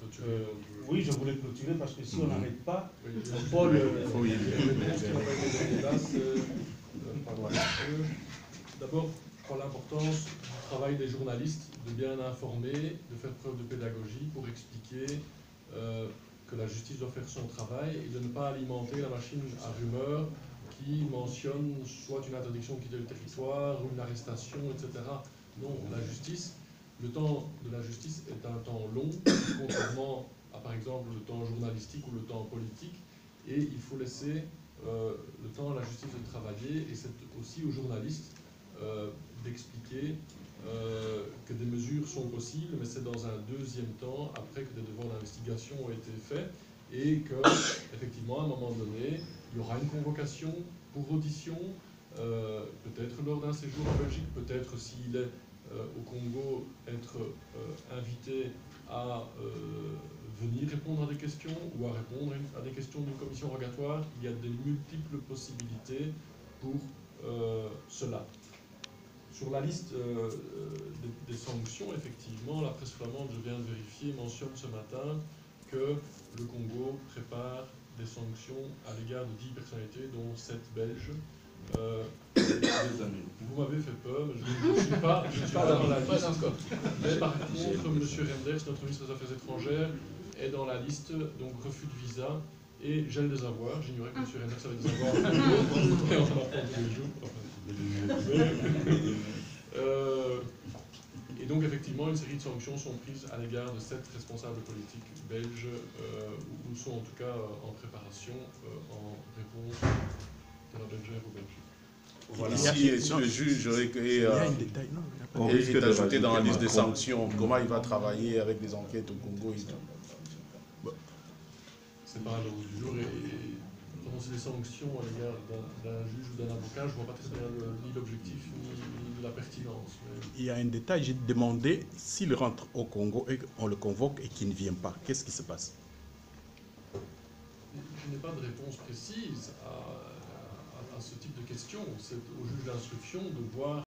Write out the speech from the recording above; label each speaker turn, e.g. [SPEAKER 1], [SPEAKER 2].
[SPEAKER 1] clôturer.
[SPEAKER 2] Oui, je voulais clôturer parce que si on n'arrête pas,
[SPEAKER 1] Oui,
[SPEAKER 2] Paul...
[SPEAKER 1] La réponse qui m'a été donnée là, c'est d'abord, je crois l'importance du travail des journalistes, de bien informer, de faire preuve de pédagogie pour expliquer que la justice doit faire son travail et de ne pas alimenter la machine à rumeurs qui mentionne soit une interdiction de quitter le territoire ou une arrestation, etc. Non, la justice, le temps de la justice est un temps long, contrairement à par exemple le temps journalistique ou le temps politique, et il faut laisser le temps à la justice de travailler, et c'est aussi aux journalistes d'expliquer que des mesures sont possibles, mais c'est dans un deuxième temps, après que des devoirs d'investigation ont été faits, et que, effectivement, à un moment donné, il y aura une convocation pour audition, peut-être lors d'un séjour en Belgique, peut-être s'il est au Congo, être invité à venir répondre à des questions ou à répondre à des questions d'une commission rogatoire. Il y a de multiples possibilités pour cela. Sur la liste des sanctions, effectivement, la presse flamande, je viens de vérifier, mentionne ce matin que le Congo prépare des sanctions à l'égard de 10 personnalités, dont 7 Belges. Vous m'avez fait peur, mais je ne suis pas dans la liste. Mais par contre, M. Renders, notre ministre des Affaires étrangères, est dans la liste, donc refus de visa et gel des avoirs. J'ignorais que M. Renders avait des avoirs et on en apprend tous les jours. Et donc effectivement, une série de sanctions sont prises à l'égard de 7 responsables politiques belges, ou sont en tout cas en préparation en réponse de la Belgique au Belgique.
[SPEAKER 3] Voilà. Si le juge est ajouté dans la liste des sanctions, comment il va travailler avec les enquêtes au Congo et tout?
[SPEAKER 1] C'est pas à l'ordre du jour, et prononcer des sanctions à l'égard d'un juge ou d'un avocat, je ne vois pas très bien ni l'objectif ni la pertinence. Mais...
[SPEAKER 4] Il y a un détail, j'ai demandé s'il rentre au Congo et on le convoque et qu'il ne vient pas, qu'est-ce qui se passe?
[SPEAKER 1] Je n'ai pas de réponse précise à ce type de question. C'est au juge d'instruction de voir